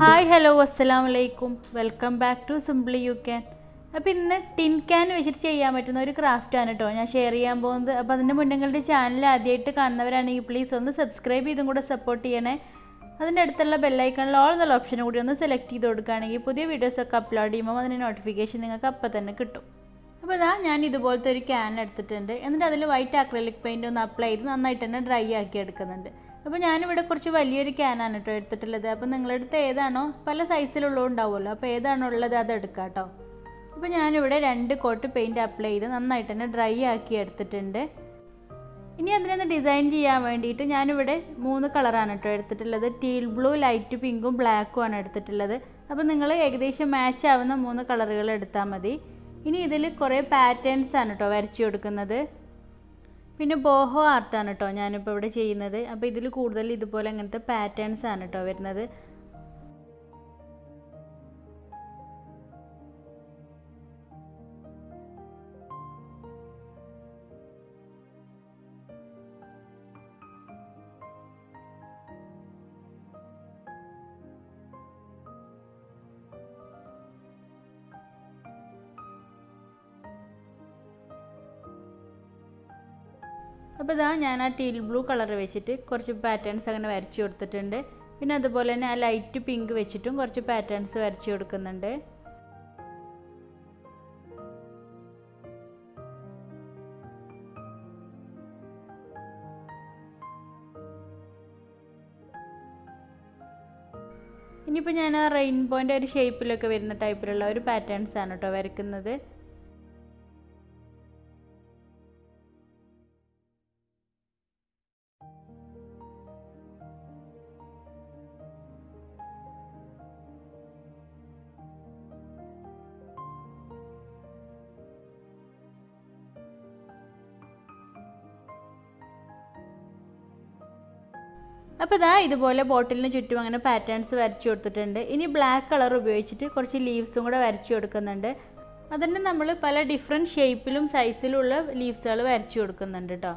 Hi, hello, assalamualaikum. Welcome back to Simply You Can. അപ്പോൾ ഇന്ന് tin can വെച്ചിട്ട് ചെയ്യാൻ പറ്റുന്ന ഒരു ക്രാഫ്റ്റാണ് കേട്ടോ ഞാൻ ഷെയർ ചെയ്യാൻ പോകുന്നത്. അപ്പോൾ അതിൻ്റെ മുന്നേ നിങ്ങളുടെ ചാനൽ ആദ്യമായിട്ട് കാണുന്നവരാണെങ്കിൽ പ്ലീസ് ഒന്ന് സബ്സ്ക്രൈബ് ചെയ്തും കൂടെ സപ്പോർട്ട് ചെയ്യണേ. അതിൻ്റെ അടുത്തുള്ള ബെല്ലൈക്കണിൽ ഓൾ എന്നുള്ള ഓപ്ഷനും കൂടി ഒന്ന് സെലക്ട് ചെയ്ത് കൊടുക്കുകയാണെങ്കിൽ പുതിയ വീഡിയോസൊക്കെ അപ്ലോഡ് ചെയ്യുമ്പോൾ അതിൻ്റെ നോട്ടിഫിക്കേഷൻ നിങ്ങൾക്ക് അപ്പം തന്നെ കിട്ടും. അപ്പോൾ ഞാൻ ഇതുപോലത്തെ ഒരു ക്യാൻ എടുത്തിട്ടുണ്ട്. എന്നിട്ട് അതിൽ വൈറ്റ് അക്രലിക് പെയിൻറ്റ് ഒന്ന് അപ്ലൈ ചെയ്ത് നന്നായിട്ട് തന്നെ ഡ്രൈ ആക്കി എടുക്കുന്നുണ്ട്. അപ്പോൾ ഞാനിവിടെ കുറച്ച് വലിയൊരു ക്യാനാണ് കേട്ടോ എടുത്തിട്ടുള്ളത്. അപ്പോൾ നിങ്ങളുടെ അടുത്ത് ഏതാണോ പല സൈസിലുള്ളത് ഉണ്ടാവുമല്ലോ, അപ്പോൾ ഏതാണോ ഉള്ളത് അത് എടുക്കാം കേട്ടോ. അപ്പോൾ ഞാനിവിടെ 2 കോട്ട് പെയിൻറ്റ് അപ്ലൈ ചെയ്ത് നന്നായിട്ട് തന്നെ ഡ്രൈ ആക്കി എടുത്തിട്ടുണ്ട്. ഇനി അതിനൊന്ന് ഡിസൈൻ ചെയ്യാൻ വേണ്ടിയിട്ട് ഞാനിവിടെ 3 കളറാണ് കേട്ടോ എടുത്തിട്ടുള്ളത്. ടീൽ ബ്ലൂ, ലൈറ്റ് പിങ്കും ബ്ലാക്കും ആണ് എടുത്തിട്ടുള്ളത്. അപ്പോൾ നിങ്ങൾ ഏകദേശം മാച്ച് ആവുന്ന 3 കളറുകൾ എടുത്താൽ മതി. ഇനി ഇതിൽ കുറേ പാറ്റേൺസ് ആണ് കേട്ടോ വരച്ചു കൊടുക്കുന്നത്. പിന്നെ ബോഹോ ആർട്ടാണ് കേട്ടോ ഞാനിപ്പോൾ ഇവിടെ ചെയ്യുന്നത്. അപ്പോൾ ഇതിൽ കൂടുതൽ ഇതുപോലെ അങ്ങനത്തെ പാറ്റേൺസ് ആണ് കേട്ടോ വരുന്നത്. അപ്പോൾ ഞാൻ ആ ടീൽ ബ്ലൂ കളർ വെച്ചിട്ട് കുറച്ച് പാറ്റേൺസ് അങ്ങനെ വരച്ചു കൊടുത്തിട്ടുണ്ട്. പിന്നെ അതുപോലെ തന്നെ ആ ലൈറ്റ് പിങ്ക് വെച്ചിട്ടും കുറച്ച് പാറ്റേൺസ് വരച്ചു കൊടുക്കുന്നുണ്ട്. ഇനിയിപ്പോൾ ഞാൻ ആ റെയിൻബോൻ്റെ ഒരു ഷേപ്പിലൊക്കെ വരുന്ന ടൈപ്പിലുള്ള ഒരു പാറ്റേൺസ് ആണ് കേട്ടോ വരയ്ക്കുന്നത്. അപ്പോൾ ഇതുപോലെ ബോട്ടിലിന് ചുറ്റും അങ്ങനെ പാറ്റേൺസ് വരച്ചു കൊടുത്തിട്ടുണ്ട്. ഇനി ബ്ലാക്ക് കളർ ഉപയോഗിച്ചിട്ട് കുറച്ച് ലീവ്സും കൂടെ വരച്ചു കൊടുക്കുന്നുണ്ട്. അതിന് നമ്മൾ പല ഡിഫറെൻറ്റ് ഷേപ്പിലും സൈസിലുള്ള ലീവ്സുകൾ വരച്ചു കൊടുക്കുന്നുണ്ട് കേട്ടോ.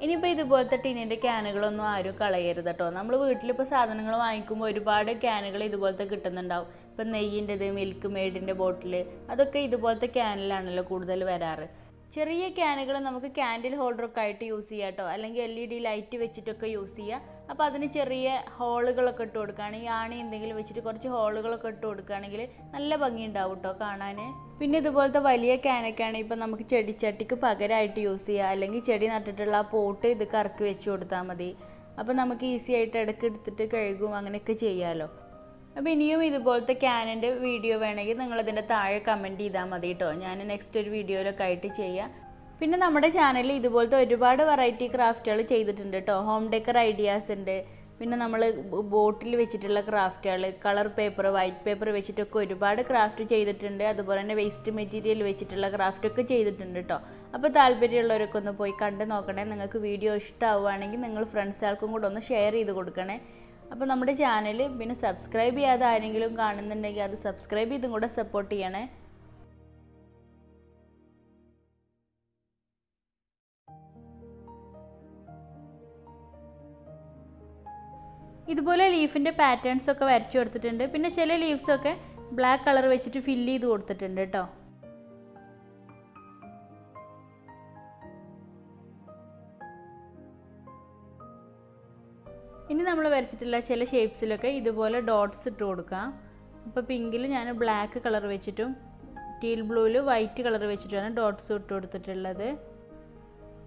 ഇനിയിപ്പോൾ ഇതുപോലത്തെ ടിന്നിൻ്റെ ക്യാനുകളൊന്നും ആരും കളയരുത് കേട്ടോ. നമ്മൾ വീട്ടിലിപ്പോൾ സാധനങ്ങൾ വാങ്ങിക്കുമ്പോൾ ഒരുപാട് ക്യാനുകൾ ഇതുപോലത്തെ കിട്ടുന്നുണ്ടാവും. ഇപ്പം നെയ്യിൻ്റെത്, മിൽക്ക് മെയ്ഡിൻ്റെ ബോട്ടിൽ, അതൊക്കെ ഇതുപോലത്തെ ക്യാനിലാണല്ലോ കൂടുതൽ വരാറ്. ചെറിയ ക്യാനുകൾ നമുക്ക് ക്യാൻഡിൽ ഹോൾഡറൊക്കെ ആയിട്ട് യൂസ് ചെയ്യാം കേട്ടോ, അല്ലെങ്കിൽ LED ലൈറ്റ് വെച്ചിട്ടൊക്കെ യൂസ് ചെയ്യാം. അപ്പോൾ അതിന് ചെറിയ ഹോളുകളൊക്കെ ഇട്ട് കൊടുക്കുകയാണെങ്കിൽ ആണി എന്തെങ്കിലും വെച്ചിട്ട് കുറച്ച് ഹോളുകളൊക്കെ ഇട്ട് കൊടുക്കുകയാണെങ്കിൽ നല്ല ഭംഗി ഉണ്ടാവും കേട്ടോ കാണാൻ. പിന്നെ ഇതുപോലത്തെ വലിയ ക്യാനൊക്കെയാണ് ഇപ്പോൾ നമുക്ക് ചെടിച്ചട്ടിക്ക് പകരമായിട്ട് യൂസ് ചെയ്യുക, അല്ലെങ്കിൽ ചെടി നട്ടിട്ടുള്ള ആ പോട്ട് ഇത് കറക്കി വെച്ച് കൊടുത്താൽ മതി. അപ്പോൾ നമുക്ക് ഈസി ആയിട്ട് ഇടയ്ക്ക് എടുത്തിട്ട് കഴുകും അങ്ങനെയൊക്കെ ചെയ്യാമല്ലോ. അപ്പോൾ ഇനിയും ഇതുപോലത്തെ ക്യാനിൻ്റെ വീഡിയോ വേണമെങ്കിൽ നിങ്ങളതിൻ്റെ താഴെ കമൻറ്റ് ചെയ്താൽ മതി കേട്ടോ. ഞാൻ നെക്സ്റ്റ് ഒരു വീഡിയോയിലൊക്കെ ആയിട്ട് ചെയ്യാം. പിന്നെ നമ്മുടെ ചാനലിൽ ഇതുപോലത്തെ ഒരുപാട് വെറൈറ്റി ക്രാഫ്റ്റുകൾ ചെയ്തിട്ടുണ്ട് കേട്ടോ. ഹോം ഡെക്കർ ഐഡിയാസ് ഉണ്ട്. പിന്നെ നമ്മൾ ബോട്ടിൽ വെച്ചിട്ടുള്ള ക്രാഫ്റ്റുകൾ, കളർ പേപ്പർ, വൈറ്റ് പേപ്പർ വെച്ചിട്ടൊക്കെ ഒരുപാട് ക്രാഫ്റ്റ് ചെയ്തിട്ടുണ്ട്. അതുപോലെ തന്നെ വേസ്റ്റ് മെറ്റീരിയൽ വെച്ചിട്ടുള്ള ക്രാഫ്റ്റൊക്കെ ചെയ്തിട്ടുണ്ട് കേട്ടോ. അപ്പോൾ താല്പര്യമുള്ളവരൊക്കെ ഒന്ന് പോയി കണ്ട് നോക്കണേ. നിങ്ങൾക്ക് വീഡിയോ ഇഷ്ടമാവുകയാണെങ്കിൽ നിങ്ങൾ ഫ്രണ്ട്സുകൾക്കും കൂടെ ഒന്ന് ഷെയർ ചെയ്ത് കൊടുക്കണേ. അപ്പോൾ നമ്മുടെ ചാനൽ പിന്നെ സബ്സ്ക്രൈബ് ചെയ്യാതെ ആരെങ്കിലും കാണുന്നുണ്ടെങ്കിൽ അത് സബ്സ്ക്രൈബ് ചെയ്തും കൂടെ സപ്പോർട്ട് ചെയ്യണേ. ഇതുപോലെ ലീഫിൻ്റെ പാറ്റേൺസ് ഒക്കെ വരച്ചു കൊടുത്തിട്ടുണ്ട്. പിന്നെ ചില ലീവ്സൊക്കെ ബ്ലാക്ക് കളർ വെച്ചിട്ട് ഫില്ല് ചെയ്ത് കൊടുത്തിട്ടുണ്ട് കേട്ടോ. ഇനി നമ്മൾ വരച്ചിട്ടുള്ള ചില ഷേപ്സിലൊക്കെ ഇതുപോലെ ഡോട്ട്സ് ഇട്ട് കൊടുക്കാം. അപ്പോൾ പിങ്കിൽ ഞാൻ ബ്ലാക്ക് കളർ വെച്ചിട്ടും ടീൽ ബ്ലൂവിൽ വൈറ്റ് കളർ വെച്ചിട്ടുമാണ് ഡോട്ട്സ് ഇട്ട് കൊടുത്തിട്ടുള്ളത്.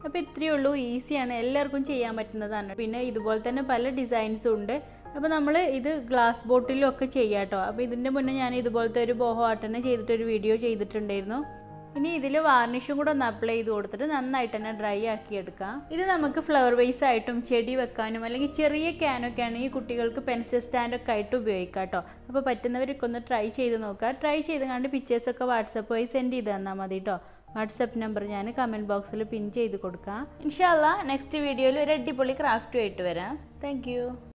അപ്പോൾ ഇത്രയേ ഉള്ളൂ, ഈസിയാണ്, എല്ലാവർക്കും ചെയ്യാൻ പറ്റുന്നതാണ്. പിന്നെ ഇതുപോലെ തന്നെ പല ഡിസൈൻസും ഉണ്ട്. അപ്പോൾ നമ്മൾ ഇത് ഗ്ലാസ് ബോട്ടിലും ഒക്കെ ചെയ്യാം കേട്ടോ. അപ്പോൾ ഇതിൻ്റെ മുന്നേ ഞാൻ ഇതുപോലത്തെ ഒരു ബോഹോ ആർട്ടിനെ ചെയ്തിട്ടൊരു വീഡിയോ ചെയ്തിട്ടുണ്ടായിരുന്നു. ഇനി ഇതിൽ വാർണിഷും കൂടെ ഒന്ന് അപ്ലൈ ചെയ്ത് കൊടുത്തിട്ട് നന്നായിട്ട് തന്നെ ഡ്രൈ ആക്കി എടുക്കാം. ഇത് നമുക്ക് ഫ്ലവർ വേസ് ആയിട്ടും ചെടി വെക്കാനും അല്ലെങ്കിൽ ചെറിയ ക്യാനൊക്കെ ആണെങ്കിൽ കുട്ടികൾക്ക് പെൻസിൽ സ്റ്റാൻഡൊക്കെ ആയിട്ട് ഉപയോഗിക്കാം കേട്ടോ. അപ്പോൾ പറ്റുന്നവരൊക്കെ ഒന്ന് ട്രൈ ചെയ്ത് നോക്കുക. ട്രൈ ചെയ്ത് കണ്ട് പിക്ചേഴ്സൊക്കെ വാട്സപ്പ് വഴി സെൻഡ് ചെയ്ത് തന്നാൽ മതി കേട്ടോ. വാട്സപ്പ് നമ്പർ ഞാൻ കമൻറ്റ് ബോക്സിൽ പിൻ ചെയ്ത് കൊടുക്കാം. ഇൻഷാ അല്ലാ നെക്സ്റ്റ് വീഡിയോയിൽ ഒരു അടിപൊളി ക്രാഫ്റ്റുമായിട്ട് വരാം. Thank you.